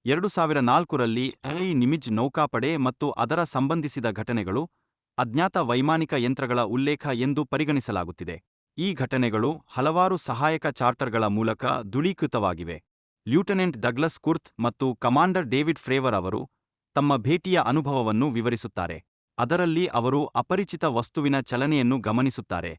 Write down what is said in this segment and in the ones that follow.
2004ರಲ್ಲಿ ನಿಮಿಜ್ ನೌಕಾಪಡೆ ಮತ್ತು ಅದರ ಸಂಬಂಧಿಸಿದ ಘಟನೆಗಳು ಅಜ್ಞಾತ ವೈಮಾನಿಕ ಯಂತ್ರಗಳ ಉಲ್ಲೇಖ ಎಂದು ಪರಿಗಣಿಸಲಾಗುತ್ತಿದೆ. ಈ ಘಟನೆಗಳು ಹಲವಾರು ಸಹಾಯಕ ಚಾರ್ಟರ್ಗಳ ಮೂಲಕ ದೃಢೀಕೃತವಾಗಿವೆ. ಲ್ಯೂಟೆನೆಂಟ್ ಡಗ್ಲಸ್ ಕುರ್ತ್ ಮತ್ತು ಕಮಾಂಡರ್ ಡೇವಿಡ್ ಫ್ರೇವರ್ ಅವರು ತಮ್ಮ ಭೇಟಿಯ ಅನುಭವವನ್ನು ವಿವರಿಸುತ್ತಾರೆ. ಅದರಲ್ಲಿ ಅವರು ಅಪರಿಚಿತ ವಸ್ತುವಿನ ಚಲನೆಯನ್ನು ಗಮನಿಸುತ್ತಾರೆ.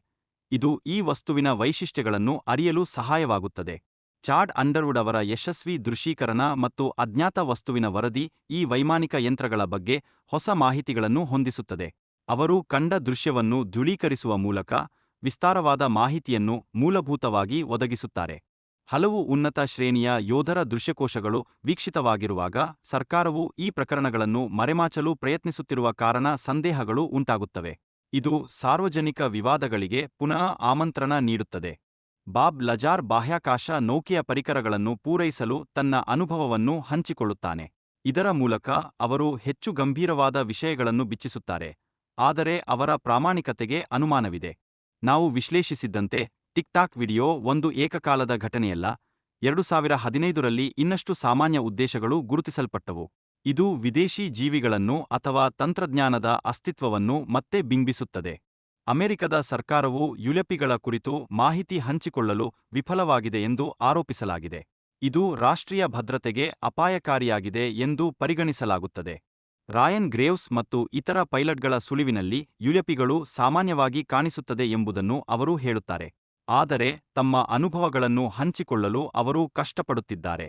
ಇದು ಈ ವಸ್ತುವಿನ ವೈಶಿಷ್ಟ್ಯಗಳನ್ನು ಅರಿಯಲು ಸಹಾಯವಾಗುತ್ತದೆ. ಚಾಡ್ ಅಂಡರ್ವುಡ್ ಅವರ ಯಶಸ್ವಿ ದೃಶ್ಯೀಕರಣ ಮತ್ತು ಅಜ್ಞಾತ ವಸ್ತುವಿನ ವರದಿ ಈ ವೈಮಾನಿಕ ಯಂತ್ರಗಳ ಬಗ್ಗೆ ಹೊಸ ಮಾಹಿತಿಗಳನ್ನು ಹೊಂದಿಸುತ್ತದೆ. ಅವರು ಕಂಡ ದೃಶ್ಯವನ್ನು ದೃಢೀಕರಿಸುವ ಮೂಲಕ ವಿಸ್ತಾರವಾದ ಮಾಹಿತಿಯನ್ನು ಮೂಲಭೂತವಾಗಿ ಒದಗಿಸುತ್ತಾರೆ. ಹಲವು ಉನ್ನತ ಶ್ರೇಣಿಯ ಯೋಧರ ದೃಶ್ಯಕೋಶಗಳು ವೀಕ್ಷಿತವಾಗಿರುವಾಗ ಸರ್ಕಾರವು ಈ ಪ್ರಕರಣಗಳನ್ನು ಮರೆಮಾಚಲು ಪ್ರಯತ್ನಿಸುತ್ತಿರುವ ಕಾರಣ ಸಂದೇಹಗಳು ಉಂಟಾಗುತ್ತವೆ. ಇದು ಸಾರ್ವಜನಿಕ ವಿವಾದಗಳಿಗೆ ಪುನಃ ಆಮಂತ್ರಣ ನೀಡುತ್ತದೆ. ಬಾಬ್ ಲಜಾರ್ ಬಾಹ್ಯಾಕಾಶ ನೌಕೆಯ ಪರಿಕರಗಳನ್ನು ಪೂರೈಸಲು ತನ್ನ ಅನುಭವವನ್ನು ಹಂಚಿಕೊಳ್ಳುತ್ತಾನೆ. ಇದರ ಮೂಲಕ ಅವರು ಹೆಚ್ಚು ಗಂಭೀರವಾದ ವಿಷಯಗಳನ್ನು ಬಿಚ್ಚಿಸುತ್ತಾರೆ, ಆದರೆ ಅವರ ಪ್ರಾಮಾಣಿಕತೆಗೆ ಅನುಮಾನವಿದೆ. ನಾವು ವಿಶ್ಲೇಷಿಸಿದ್ದಂತೆ, ಟಿಕ್ಟಾಕ್ ವಿಡಿಯೋ ಒಂದು ಏಕಕಾಲದ ಘಟನೆಯಲ್ಲ. 2015ರಲ್ಲಿ ಇನ್ನಷ್ಟು ಸಾಮಾನ್ಯ ಉದ್ದೇಶಗಳು ಗುರುತಿಸಲ್ಪಟ್ಟವು. ಇದು ವಿದೇಶಿ ಜೀವಿಗಳನ್ನು ಅಥವಾ ತಂತ್ರಜ್ಞಾನದ ಅಸ್ತಿತ್ವವನ್ನು ಮತ್ತೆ ಬಿಂಬಿಸುತ್ತದೆ. ಅಮೆರಿಕದ ಸರ್ಕಾರವು ಯುಎಪಿಗಳ ಕುರಿತು ಮಾಹಿತಿ ಹಂಚಿಕೊಳ್ಳಲು ವಿಫಲವಾಗಿದೆ ಎಂದು ಆರೋಪಿಸಲಾಗಿದೆ. ಇದು ರಾಷ್ಟ್ರೀಯ ಭದ್ರತೆಗೆ ಅಪಾಯಕಾರಿಯಾಗಿದೆ ಎಂದು ಪರಿಗಣಿಸಲಾಗುತ್ತದೆ. ರಾಯನ್ ಗ್ರೇವ್ಸ್ ಮತ್ತು ಇತರ ಪೈಲಟ್ಗಳ ಸುಳಿವಿನಲ್ಲಿ ಯುಎಪಿಗಳು ಸಾಮಾನ್ಯವಾಗಿ ಕಾಣಿಸುತ್ತದೆ ಎಂಬುದನ್ನು ಅವರು ಹೇಳುತ್ತಾರೆ. ಆದರೆ ತಮ್ಮ ಅನುಭವಗಳನ್ನು ಹಂಚಿಕೊಳ್ಳಲು ಅವರು ಕಷ್ಟಪಡುತ್ತಿದ್ದಾರೆ.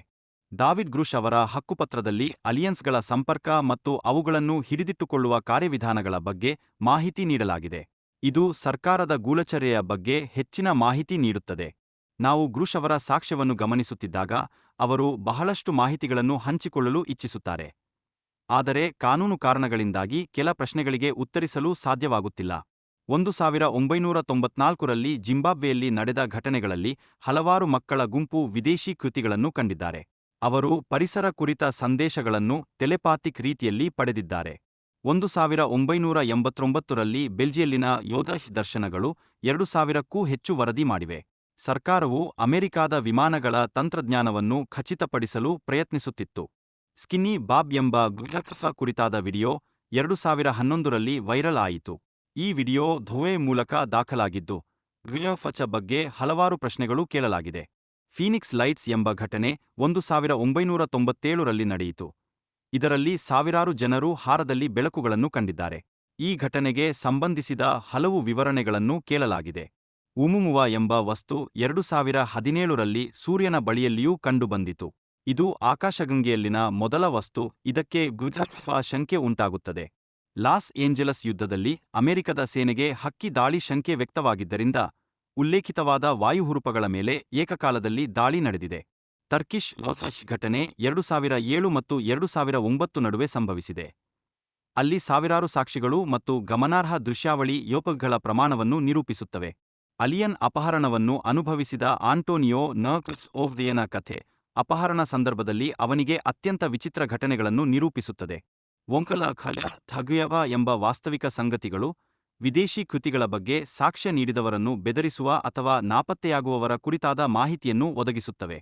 ಡಾವಿಡ್ ಗ್ರೂಶ್ ಅವರ ಹಕ್ಕುಪತ್ರದಲ್ಲಿ ಅಲಿಯನ್ಸ್ಗಳ ಸಂಪರ್ಕ ಮತ್ತು ಅವುಗಳನ್ನು ಹಿಡಿದಿಟ್ಟುಕೊಳ್ಳುವ ಕಾರ್ಯವಿಧಾನಗಳ ಬಗ್ಗೆ ಮಾಹಿತಿ ನೀಡಲಾಗಿದೆ. ಇದು ಸರ್ಕಾರದ ಗೂಢಚರ್ಯೆಯ ಬಗ್ಗೆ ಹೆಚ್ಚಿನ ಮಾಹಿತಿ ನೀಡುತ್ತದೆ. ನಾವು ಗ್ರೂಶ್ ಅವರ ಸಾಕ್ಷ್ಯವನ್ನು ಗಮನಿಸುತ್ತಿದ್ದಾಗ ಅವರು ಬಹಳಷ್ಟು ಮಾಹಿತಿಗಳನ್ನು ಹಂಚಿಕೊಳ್ಳಲು ಇಚ್ಛಿಸುತ್ತಾರೆ, ಆದರೆ ಕಾನೂನು ಕಾರಣಗಳಿಂದಾಗಿ ಕೆಲ ಪ್ರಶ್ನೆಗಳಿಗೆ ಉತ್ತರಿಸಲು ಸಾಧ್ಯವಾಗುತ್ತಿಲ್ಲ. 1994ರಲ್ಲಿ ಜಿಂಬಾಬ್ವೆಯಲ್ಲಿ ನಡೆದ ಘಟನೆಗಳಲ್ಲಿ ಹಲವಾರು ಮಕ್ಕಳ ಗುಂಪು ವಿದೇಶಿ ಕೃತಿಗಳನ್ನು ಕಂಡಿದ್ದಾರೆ. ಅವರು ಪರಿಸರ ಕುರಿತ ಸಂದೇಶಗಳನ್ನು ಟೆಲೆಪಾಥಿಕ್ ರೀತಿಯಲ್ಲಿ ಪಡೆದಿದ್ದಾರೆ. 1989ರಲ್ಲಿ ಬೆಲ್ಜಿಯಲ್ಲಿನ ಯೋಧಶ್ ದರ್ಶನಗಳು 2000ಕ್ಕೂ ಹೆಚ್ಚು ವರದಿ ಮಾಡಿವೆ. ಸರ್ಕಾರವು ಅಮೆರಿಕಾದ ವಿಮಾನಗಳ ತಂತ್ರಜ್ಞಾನವನ್ನು ಖಚಿತಪಡಿಸಲು ಪ್ರಯತ್ನಿಸುತ್ತಿತ್ತು. ಸ್ಕಿನ್ನಿ ಬಾಬ್ ಎಂಬ ಗುಹ್ಯಕಫ ಕುರಿತಾದ ವಿಡಿಯೋ 2011ರಲ್ಲಿ ವೈರಲ್ ಆಯಿತು. ಈ ವಿಡಿಯೋ ಧೋವೆ ಮೂಲಕ ದಾಖಲಾಗಿದ್ದು, ಗುಹ್ಯಫಚ ಬಗ್ಗೆ ಹಲವಾರು ಪ್ರಶ್ನೆಗಳು ಕೇಳಲಾಗಿದೆ. ಫೀನಿಕ್ಸ್ ಲೈಟ್ಸ್ ಎಂಬ ಘಟನೆ 1997ರಲ್ಲಿ ನಡೆಯಿತು. ಇದರಲ್ಲಿ ಸಾವಿರಾರು ಜನರು ಹಾರದಲ್ಲಿ ಬೆಳಕುಗಳನ್ನು ಕಂಡಿದ್ದಾರೆ. ಈ ಘಟನೆಗೆ ಸಂಬಂಧಿಸಿದ ಹಲವು ವಿವರಣೆಗಳನ್ನು ಕೇಳಲಾಗಿದೆ. ಉಮುಮುವಾ ಎಂಬ ವಸ್ತು 2017ರಲ್ಲಿ ಸೂರ್ಯನ ಬಳಿಯಲ್ಲಿಯೂ ಕಂಡುಬಂದಿತು. ಇದು ಆಕಾಶಗಂಗೆಯಲ್ಲಿನ ಮೊದಲ ವಸ್ತು. ಇದಕ್ಕೆ ಗುಹ್ಯಕಫ ಶಂಕೆ ಉಂಟಾಗುತ್ತದೆ. ಲಾಸ್ ಏಂಜಲಸ್ ಯುದ್ಧದಲ್ಲಿ ಅಮೆರಿಕದ ಸೇನೆಗೆ ಹಕ್ಕಿ ದಾಳಿ ಶಂಕೆ ವ್ಯಕ್ತವಾಗಿದ್ದರಿಂದ ಉಲ್ಲೇಖಿತವಾದ ವಾಯುಹುರುಪಗಳ ಮೇಲೆ ಏಕಕಾಲದಲ್ಲಿ ದಾಳಿ ನಡೆದಿದೆ. ಟರ್ಕಿಶ್ ಯೋಧಶ್ ಘಟನೆ 2007 ಮತ್ತು 2009 ನಡುವೆ ಸಂಭವಿಸಿದೆ. ಅಲ್ಲಿ ಸಾವಿರಾರು ಸಾಕ್ಷಿಗಳು ಮತ್ತು ಗಮನಾರ್ಹ ದೃಶ್ಯಾವಳಿ ಯುಎಪಿಗಳ ಪ್ರಮಾಣವನ್ನು ನಿರೂಪಿಸುತ್ತವೆ. ಅಲಿಯನ್ ಅಪಹರಣವನ್ನು ಅನುಭವಿಸಿದ ಆಂಟೋನಿಯೋ ನ ಕಥೆ ಅಪಹರಣ ಸಂದರ್ಭದಲ್ಲಿ ಅವನಿಗೆ ಅತ್ಯಂತ ವಿಚಿತ್ರ ಘಟನೆಗಳನ್ನು ನಿರೂಪಿಸುತ್ತದೆ. ಒಂಕಲ ಖಲ ಥಗುಯವ ಎಂಬ ವಾಸ್ತವಿಕ ಸಂಗತಿಗಳು ವಿದೇಶಿ ಕೃತಿಗಳ ಬಗ್ಗೆ ಸಾಕ್ಷ್ಯ ನೀಡಿದವರನ್ನು ಬೆದರಿಸುವ ಅಥವಾ ನಾಪತ್ತೆಯಾಗುವವರ ಕುರಿತಾದ ಮಾಹಿತಿಯನ್ನು ಒದಗಿಸುತ್ತವೆ.